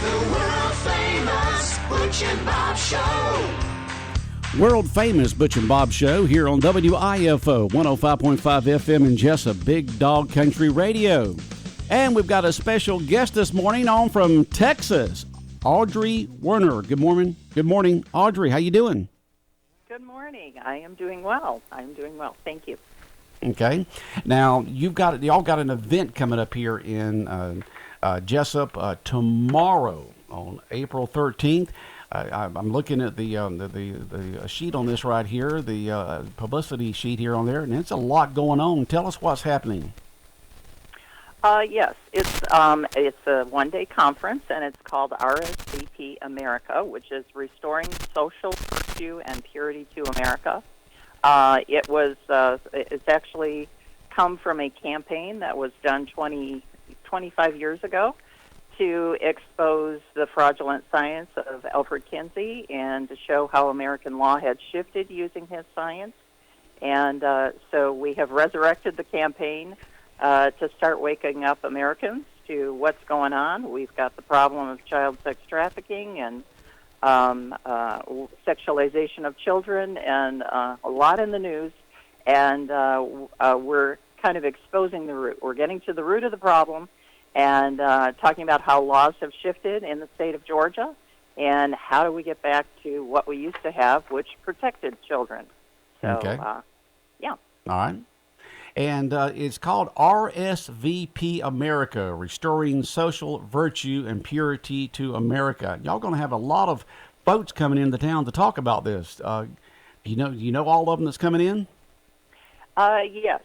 The world-famous Butch and Bob Show. World famous Butch and Bob Show here on WIFO 105.5 FM in Jesup, Big Dog Country Radio. And we've got a special guest this morning on from Texas, Audrey Werner. Good morning. Good morning, Audrey. How you doing? Good morning. I am doing well. Thank you. Okay. Now, y'all got an event coming up here in Jesup tomorrow on April 13th. I'm looking at the sheet on this right here, the publicity sheet here on there, and it's a lot going on. Tell us what's happening. Yes, it's a one-day conference, and it's called RSVP America, which is Restoring Social Virtue and Purity to America. It's actually come from a campaign that was done 25 years ago to expose the fraudulent science of Alfred Kinsey and to show how American law had shifted using his science. And so we have resurrected the campaign to start waking up Americans to what's going on. We've got the problem of child sex trafficking and sexualization of children, and a lot in the news. And we're kind of exposing the root. We're getting to the root of the problem and talking about how laws have shifted in the state of Georgia and how do we get back to what we used to have, which protected children. So, okay. Yeah. All right. And it's called RSVP America, Restoring Social Virtue and Purity to America. Y'all going to have a lot of folks coming into town to talk about this. You know all of them that's coming in? Yes.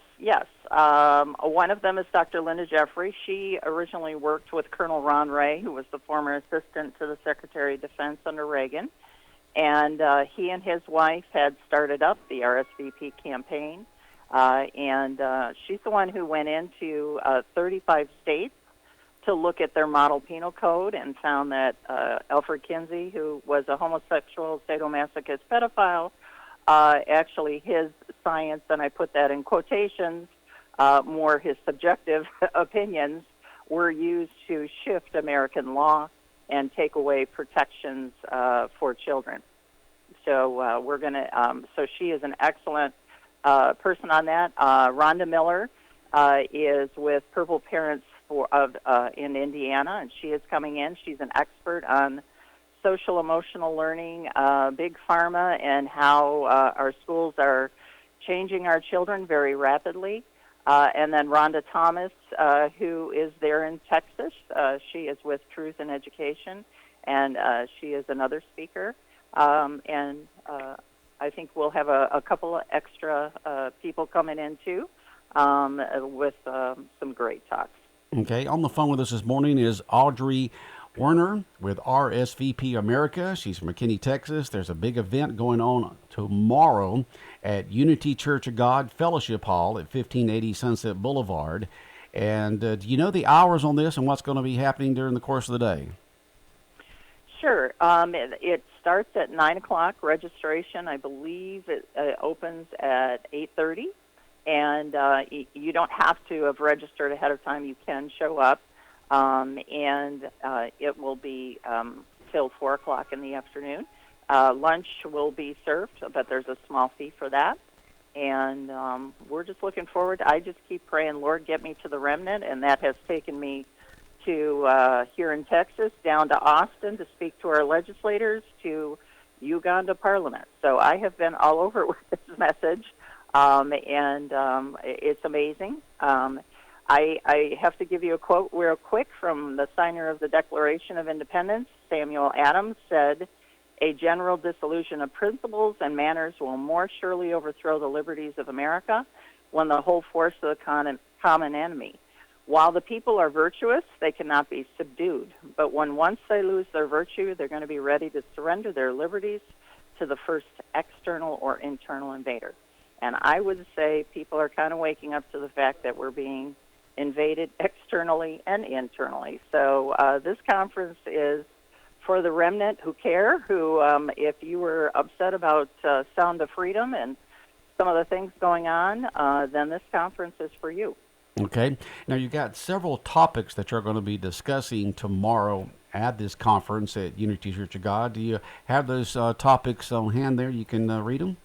One of them is Dr. Linda Jeffrey. She originally worked with Colonel Ron Ray, who was the former assistant to the Secretary of Defense under Reagan. And he and his wife had started up the RSVP campaign. And she's the one who went into 35 states to look at their model penal code and found that Alfred Kinsey, who was a homosexual sadomasochist pedophile, actually his science, and I put that in quotations, more his subjective opinions, were used to shift American law and take away protections for children. So we're going to. So she is an excellent person on that. Rhonda Miller is with Purple Parents in Indiana, and she is coming in. She's an expert on social emotional learning, big pharma, and how our schools are changing our children very rapidly. And then Rhonda Thomas, who is there in Texas. She is with Truth in Education, and she is another speaker. And I think we'll have a couple of extra people coming in, too, with some great talks. Okay. On the phone with us this morning is Audrey Werner with RSVP America. She's from McKinney, Texas. There's a big event going on tomorrow at Unity Church of God Fellowship Hall at 1580 Sunset Boulevard. And do you know the hours on this and what's going to be happening during the course of the day? Sure. It starts at 9 o'clock. Registration, I believe, it opens at 8:30. And you don't have to have registered ahead of time. You can show up. And it will be till 4 o'clock in the afternoon. Lunch will be served, but there's a small fee for that. And we're just looking forward. I just keep praying, Lord, get me to the remnant, and that has taken me to here in Texas, down to Austin to speak to our legislators, to Uganda Parliament. So I have been all over with this message, and it's amazing. I have to give you a quote real quick from the signer of the Declaration of Independence. Samuel Adams said, "A general dissolution of principles and manners will more surely overthrow the liberties of America when the whole force of the common enemy. While the people are virtuous, they cannot be subdued. But when once they lose their virtue, they're going to be ready to surrender their liberties to the first external or internal invader." And I would say people are kind of waking up to the fact that we're being invaded externally and internally. So this conference is for the remnant who care, who, if you were upset about Sound of Freedom and some of the things going on, then this conference is for you. Okay. Now, you got several topics that you're going to be discussing tomorrow at this conference at Unity Church of God. Do you have those topics on hand there? You can read them?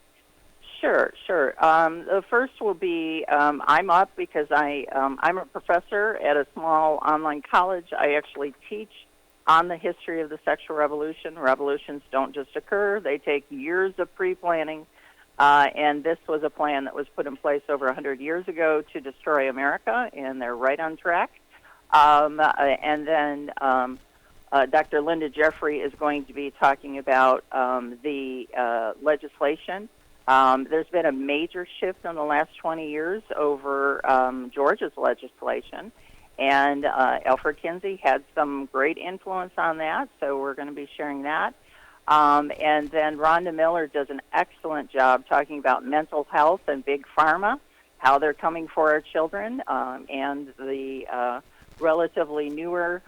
Sure, sure. The first will be I'm up because I'm a professor at a small online college. I actually teach on the history of the sexual revolution. Revolutions don't just occur; they take years of pre-planning. And this was a plan that was put in place over 100 years ago to destroy America, and they're right on track. And then Dr. Linda Jeffrey is going to be talking about the legislation. There's been a major shift in the last 20 years over Georgia's legislation, and Alfred Kinsey had some great influence on that, so we're going to be sharing that. And then Rhonda Miller does an excellent job talking about mental health and big pharma, how they're coming for our children, and the relatively newer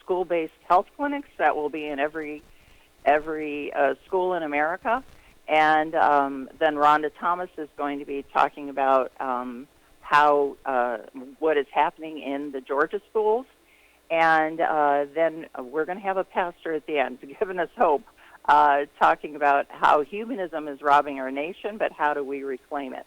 school-based health clinics that will be in every school in America. And then Rhonda Thomas is going to be talking about how what is happening in the Georgia schools. And then we're going to have a pastor at the end giving us hope, talking about how humanism is robbing our nation, but how do we reclaim it?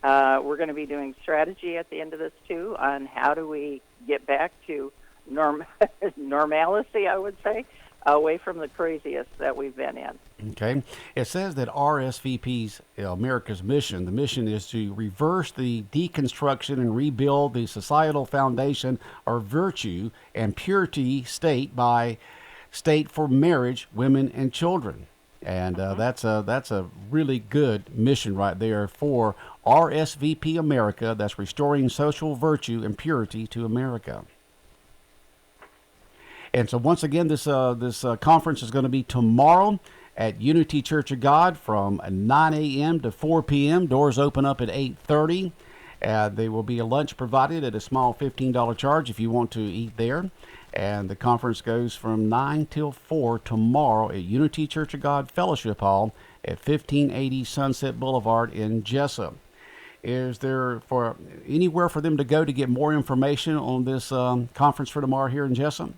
We're going to be doing strategy at the end of this, too, on how do we get back to normalcy, I would say, away from the craziest that we've been in. Okay. It says that RSVP's America's mission, the mission is to reverse the deconstruction and rebuild the societal foundation of virtue and purity state for marriage, women, and children. And that's a really good mission right there for RSVP America. That's restoring social virtue and purity to America. And so once again, this conference is going to be tomorrow at Unity Church of God from 9 a.m. to 4 p.m. Doors open up at 8:30. There will be a lunch provided at a small $15 charge if you want to eat there. And the conference goes from 9 till 4 tomorrow at Unity Church of God Fellowship Hall at 1580 Sunset Boulevard in Jesup. Is there anywhere for them to go to get more information on this conference for tomorrow here in Jesup?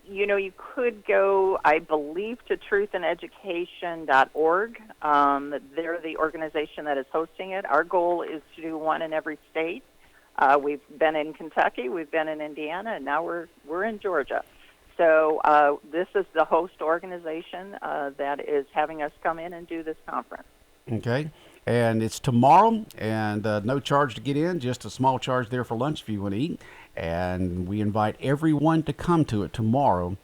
You could go, I believe, to truthandeducation.org. They're the organization that is hosting it. Our goal is to do one in every state. We've been in Kentucky, we've been in Indiana, and now we're in Georgia. So this is the host organization that is having us come in and do this conference. Okay. And it's tomorrow, and no charge to get in, just a small charge there for lunch if you want to eat. And we invite everyone to come to it tomorrow,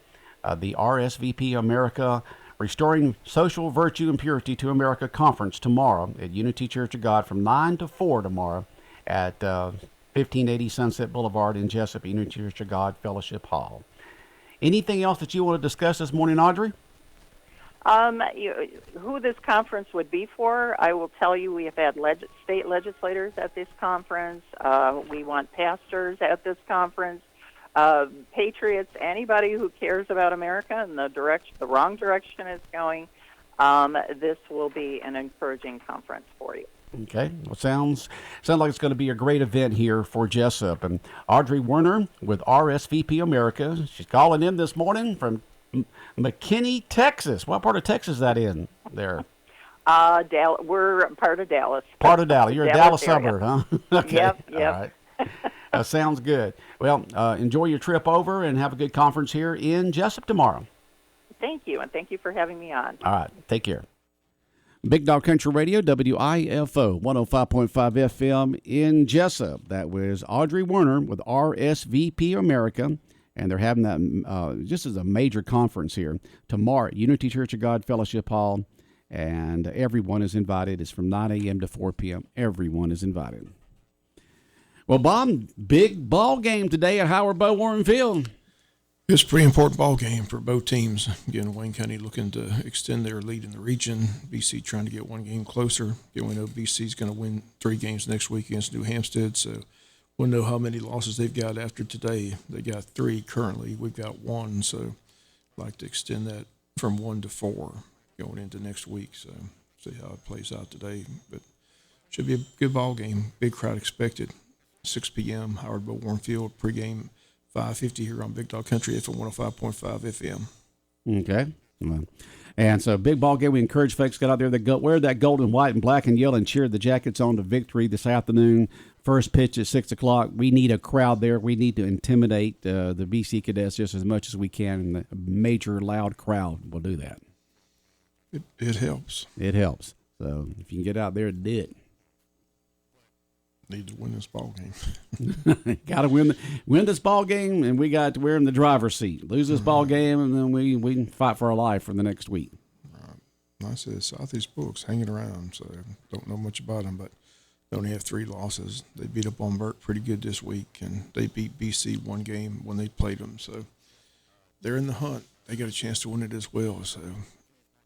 the RSVP America Restoring Social Virtue and Purity to America Conference tomorrow at Unity Church of God from 9 to 4 tomorrow at 1580 Sunset Boulevard in Jesup, Unity Church of God Fellowship Hall. Anything else that you want to discuss this morning, Audrey? Who this conference would be for, I will tell you we have had state legislators at this conference. We want pastors at this conference, patriots, anybody who cares about America and the wrong direction it's going. This will be an encouraging conference for you. Okay. Well, sounds like it's going to be a great event here for Jesup. And Audrey Werner with RSVP America, she's calling in this morning from McKinney, Texas. What part of Texas is that in there? We're part of Dallas. Part of Dallas. You're a Dallas area. suburb, huh? Okay. Yep. All right. Sounds good. Well, enjoy your trip over and have a good conference here in Jesup tomorrow. Thank you, and thank you for having me on. All right. Take care. Big Dog Country Radio, WIFO, 105.5 FM in Jesup. That was Audrey Werner with RSVP America. And they're having that just as a major conference here tomorrow at Unity Church of God Fellowship Hall. And everyone is invited. It's from 9 a.m. to 4 p.m. Everyone is invited. Well, Bob, big ball game today at Howard Bo Warren Field. It's a pretty important ball game for both teams. Again, Wayne County looking to extend their lead in the region. BC trying to get one game closer. Again, we know BC's going to win 3 games next week against New Hampstead, so we'll know how many losses they've got after today. They got 3 currently. We've got 1, so I'd like to extend that from 1 to 4 going into next week. So see how it plays out today. But Should be a good ball game. Big crowd expected. 6 p.m. Howard Bo Warren Field pregame 5:50 here on Big Dog Country FM 105.5 FM. Okay. Well, and so big ball game. We encourage folks to get out there. Wear that gold and white and black and yellow and cheer the Jackets on to victory this afternoon. First pitch at 6 o'clock. We need a crowd there. We need to intimidate the BC Cadets just as much as we can. And a major loud crowd will do that. It helps. It helps. So if you can get out there, do it. Need to win this ball game. Got to win this ball game, and we got to wear in the driver's seat. Lose this ball game, and then we can fight for our life for the next week. I said Southeast Bullets hanging around, so don't know much about them, but they only have 3 losses. They beat up on Burke pretty good this week, and they beat BC 1 game when they played them. So they're in the hunt. They got a chance to win it as well. So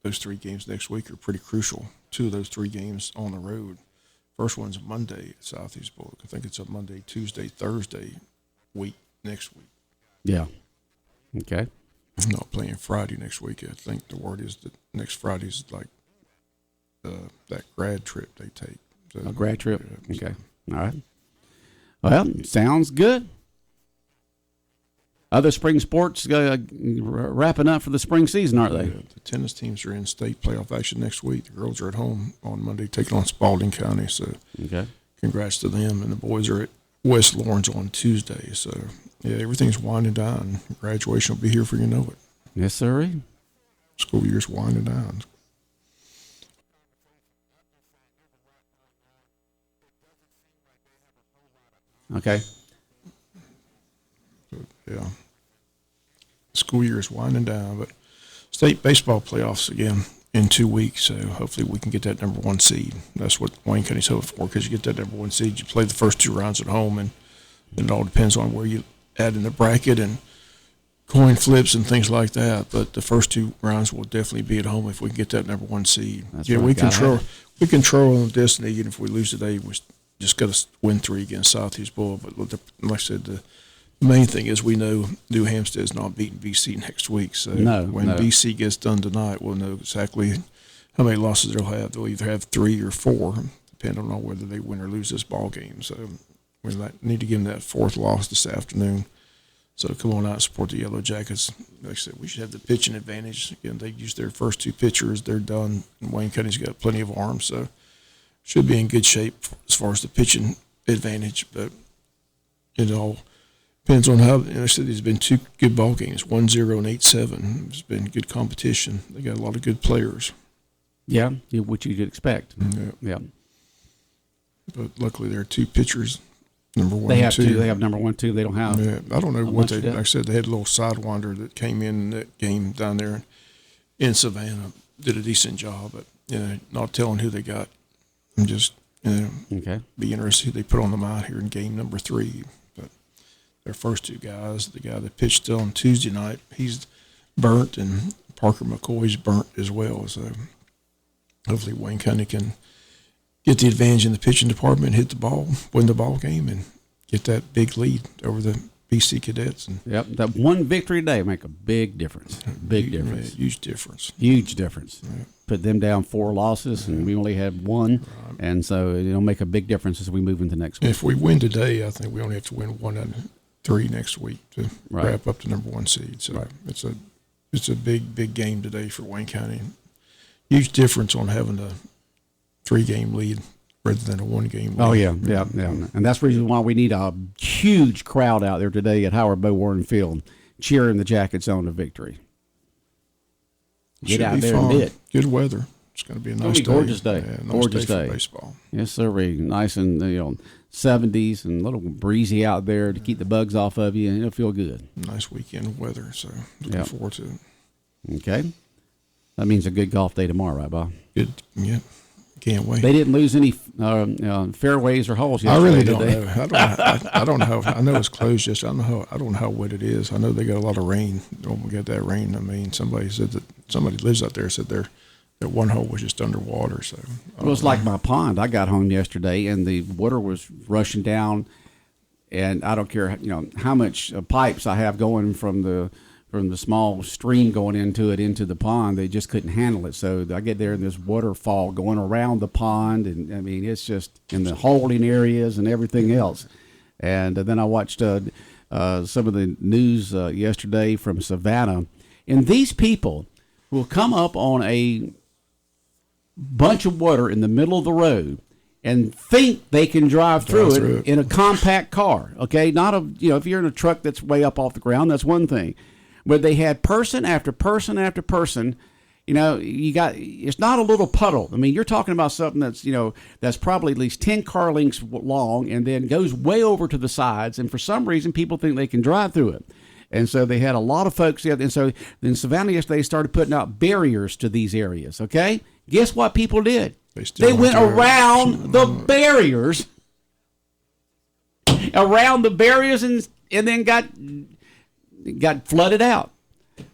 those 3 games next week are pretty crucial. 2 of those 3 games on the road. First one's Monday at Southeast Bullock. I think it's a Monday, Tuesday, Thursday week next week. Yeah. Okay. I'm not playing Friday next week. I think the word is that next Friday's like that grad trip they take. So, A grad trip? Yeah, Okay. All right. Well, sounds good. Other spring sports wrapping up for the spring season, aren't they? The tennis teams are in state playoff action next week. The girls are at home on Monday taking on Spalding County. So Okay. congrats to them. And the boys are at West Lawrence on Tuesday. So, yeah, everything's winding down. Graduation will be here before you know it. Yes, sir. School year's winding down. Okay. Yeah. School year is winding down, but state baseball playoffs again in 2 weeks. So hopefully we can get that number 1 seed. That's what Wayne County's hoping for, because you get that number 1 seed, you play the first 2 rounds at home, and it all depends on where you add in the bracket and coin flips and things like that. But the first 2 rounds will definitely be at home if we can get that number 1 seed. That's yeah, right. we control destiny. Even if we lose today, we just got to win 3 against Southeast Bull. But like I said, the main thing is we know New Hampstead is not beating BC next week. So when BC gets done tonight, we'll know exactly how many losses they'll have. They'll either have 3 or 4, depending on whether they win or lose this ball game. So we need to give them that 4th loss this afternoon. So come on out and support the Yellow Jackets. Like I said, we should have the pitching advantage. Again, they used their first 2 pitchers. They're done. And Wayne County's got plenty of arms, so should be in good shape as far as the pitching advantage. But it all depends on how. I said there's been 2 good ball games, 1-0 and 8-7. It's been good competition. They got a lot of good players. Yeah, which you'd expect. Yeah. But luckily, there are 2 pitchers. Number 1 They have and 2. 2. They have number 1, 2. They don't have. Yeah, I don't know what they. depth. Like I said, they had a little sidewinder that came in that game down there in Savannah. Did a decent job, but not telling who they got. I'm just Okay. be interested who they put on the mound here in game number 3. But their first 2 guys, the guy that pitched on Tuesday night, he's burnt, and Parker McCoy's burnt as well. So hopefully Wayne County can get the advantage in the pitching department, hit the ball, win the ball game, and get that big lead over the BC Cadets. And Yep. That one victory today make a big difference. Big difference. Huge difference. Huge difference. Yeah. Put them down 4 losses, and we only had 1, and so it'll make a big difference as we move into next week. If we win today, I think we only have to win 1 out of 3 next week to wrap up the number 1 seed. So it's a big game today for Wayne County. Huge difference on having a 3-game lead rather than a 1-game lead. Oh, yeah. And that's the reason why we need a huge crowd out there today at Howard Bo Warren Field cheering the Jackets on to victory. Get out there and do it. Good weather. It's going to be a nice day. Gorgeous day. Yeah, nice Gorgeous day day. for baseball. Yes, sir. Nice and 70s and a little breezy out there to keep the bugs off of you, and it'll feel good. Nice weekend weather, so looking forward to it. Okay. That means a good golf day tomorrow, right, Bob? Good. Yeah. Can't wait. They didn't lose any fairways or holes I yesterday, really did don't they? know. I don't know. I know it's closed yesterday. I don't know how wet it is. I know they got a lot of rain. When we got that rain, I mean, somebody said that somebody lives out there said that one hole was just underwater. So It was like my pond. I got home yesterday, and the water was rushing down, and I don't care how much pipes I have going from the from the small stream going into the pond. They just couldn't handle it. So I get there and there's waterfall going around the pond, and I mean it's just in the holding areas and everything else. And then I watched some of the news yesterday from Savannah, and these people will come up on a bunch of water in the middle of the road and think they can drive through it in a compact car. Okay, not if you're in a truck that's way up off the ground, that's one thing. But they had person after person after person. It's not a little puddle. I mean, you're talking about something that's probably at least 10 car lengths long and then goes way over to the sides. And for some reason, people think they can drive through it. And so they had a lot of folks there. And so in Savannah yesterday, they started putting out barriers to these areas. Okay, guess what people did? They went around the barriers, and then got flooded out.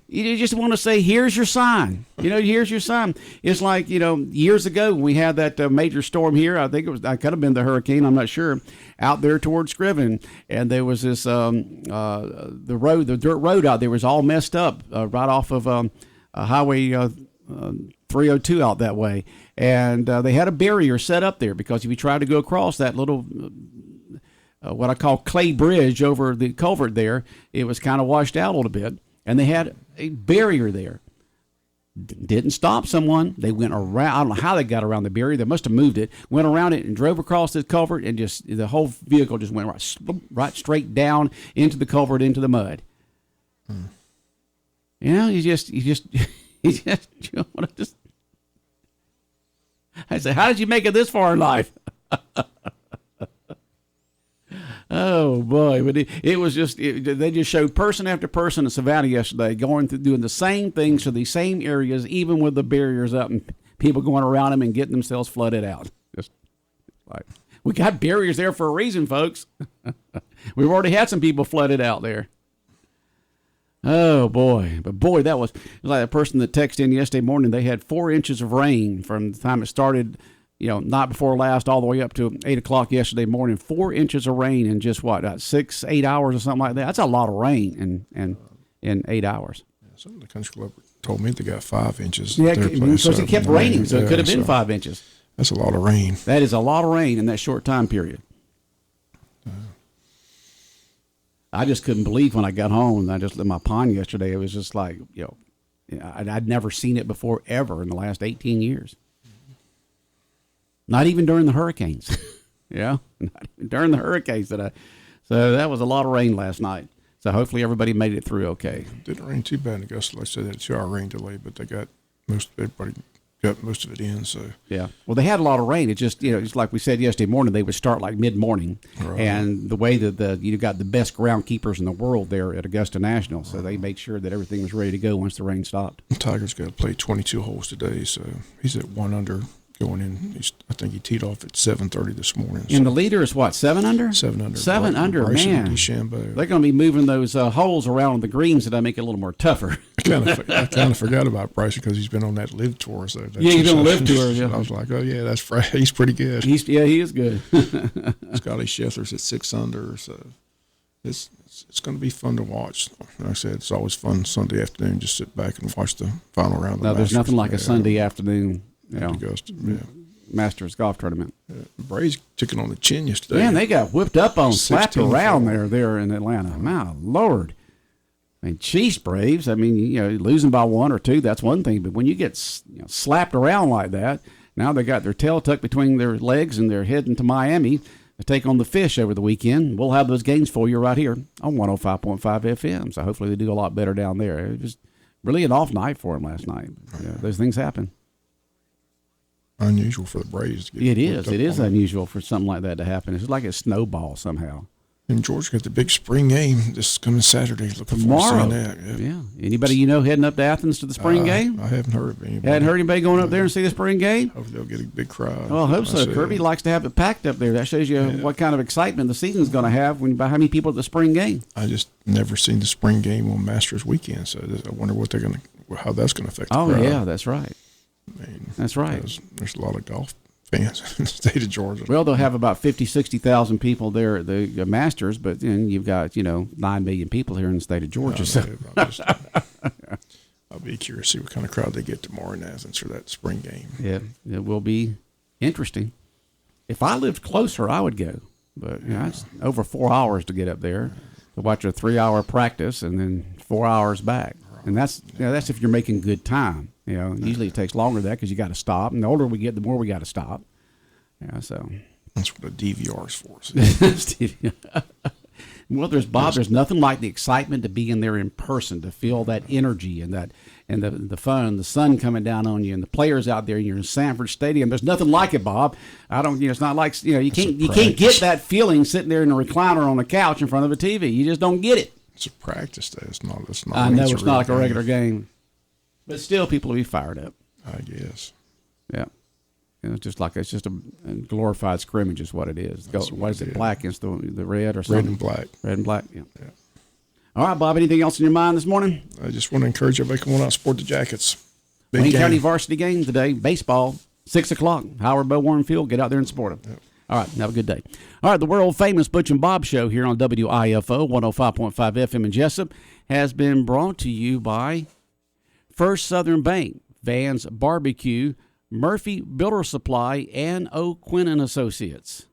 You just want to say, here's your sign. Here's your sign. It's like, years ago when we had that major storm here, I think I could have been the hurricane, I'm not sure, out there towards Scriven. And there was this, the dirt road out there was all messed up right off of Highway 302 out that way. And they had a barrier set up there because if you tried to go across that little what I call clay bridge over the culvert there, it was kind of washed out a little bit. And they had a barrier there. Didn't stop someone. They went around. I don't know how they got around the barrier. They must have moved it, went around it, and drove across the culvert, and just the whole vehicle just went right straight down into the culvert, into the mud. You just want to just. I said, how did you make it this far in life? Oh boy! But it was just they just showed person after person in Savannah yesterday going through doing the same things to these same areas, even with the barriers up and people going around them and getting themselves flooded out. Just like we got barriers there for a reason, folks. We've already had some people flooded out there. Oh boy! But boy, that was like a person that texted in yesterday morning. They had 4 inches of rain from the time it started. Night before last, all the way up to 8 o'clock yesterday morning. 4 inches of rain in just 6-8 hours or something like that. That's a lot of rain in 8 hours. Yeah, some of the country club told me they got 5 inches. Yeah, because it kept raining, so it could have been 5 inches. That's a lot of rain. That is a lot of rain in that short time period. I just couldn't believe when I got home and I just lit my pond yesterday. It was just like, I'd never seen it before ever in the last 18 years. Not even during the hurricanes. Not even during the hurricanes. So that was a lot of rain last night. So hopefully everybody made it through okay. It didn't rain too bad in Augusta. Like I said, they had a 2-hour rain delay, but everybody got most of it in. So yeah, well, they had a lot of rain. It just it's like we said yesterday morning. They would start like mid-morning, right. And the way that you got the best groundkeepers in the world there at Augusta National, so they made sure that everything was ready to go once the rain stopped. Tiger's got to play 22 holes today, so he's at 1 under. Going in, I think he teed off at 7:30 this morning. And the leader is what, 7 under? 7 under. 7 under, Bryson man. DeChambeau. They're going to be moving those holes around the greens that make it a little more tougher. I kind of forgot about Bryson because he's been on that live tour. So he's been on live tour. Yeah. I was like, oh yeah, that's right. He's pretty good. He is good. Scotty Scheffler's at 6 under, so it's going to be fun to watch. Like I said, it's always fun Sunday afternoon. Just sit back and watch the final round. Of no, there's nothing like a Sunday afternoon. Augusta, Masters golf tournament. Braves took it on the chin yesterday. Man, they got whipped up on, slapped around there in Atlanta. My Lord. I mean, Chiefs Braves, losing by 1 or 2, that's one thing. But when you get slapped around like that, now they got their tail tucked between their legs and they're heading to Miami to take on the Fish over the weekend. We'll have those games for you right here on 105.5 FM. So hopefully they do a lot better down there. It was really an off night for them last night. Those things happen. Unusual for the Braves to get it is unusual for something like that to happen. It's like a snowball somehow. And Georgia got the big spring game this coming Saturday. Looking tomorrow. Forward to seeing that. Yeah. Anybody heading up to Athens to the spring game? I haven't heard of anybody. Hadn't heard anybody going up there and see the spring game? Hopefully they'll get a big crowd. Well, I hope so. Kirby likes to have it packed up there. That shows you what kind of excitement the season's going to have by how many people at the spring game. I just never seen the spring game on Masters weekend, so I wonder how that's going to affect the crowd. Oh yeah, that's right. I mean, that's right. There's a lot of golf fans in the state of Georgia. Well, they'll have about 50, 60,000 people there at the Masters, but then you've got, 9 million people here in the state of Georgia. So. I'll be curious to see what kind of crowd they get tomorrow in Athens for that spring game. Yeah, it will be interesting. If I lived closer, I would go. But it's over 4 hours to get up there to watch a 3-hour practice and then 4 hours back. And that's if you're making good time. Usually it takes longer than that because you got to stop. And the older we get, the more we got to stop. So that's what a DVR is for. Well, there's nothing like the excitement to be in there in person, to feel that energy and the fun, the sun coming down on you, and the players out there. And you're in Sanford Stadium. There's nothing like it, Bob. It's not like you can't get that feeling sitting there in a recliner on a couch in front of a TV. You just don't get it. It's a practice day. It's not. I know it's not like a regular game, but still, people will be fired up. I guess. Yeah. It's just a glorified scrimmage is what it is. What is it? Black against the red or something? Red and black. Red and black. Yeah. All right, Bob. Anything else in your mind this morning? I just want to encourage everybody to come on out and support the Jackets. Wayne County varsity game today. Baseball, 6:00. Howard Bo Warren Field. Get out there and support them. Yep. All right. Have a good day. All right. The world famous Butch and Bob show here on WIFO 105.5 FM in Jesup has been brought to you by First Southern Bank, Vans Barbecue, Murphy Builder Supply, and O'Quinn & Associates.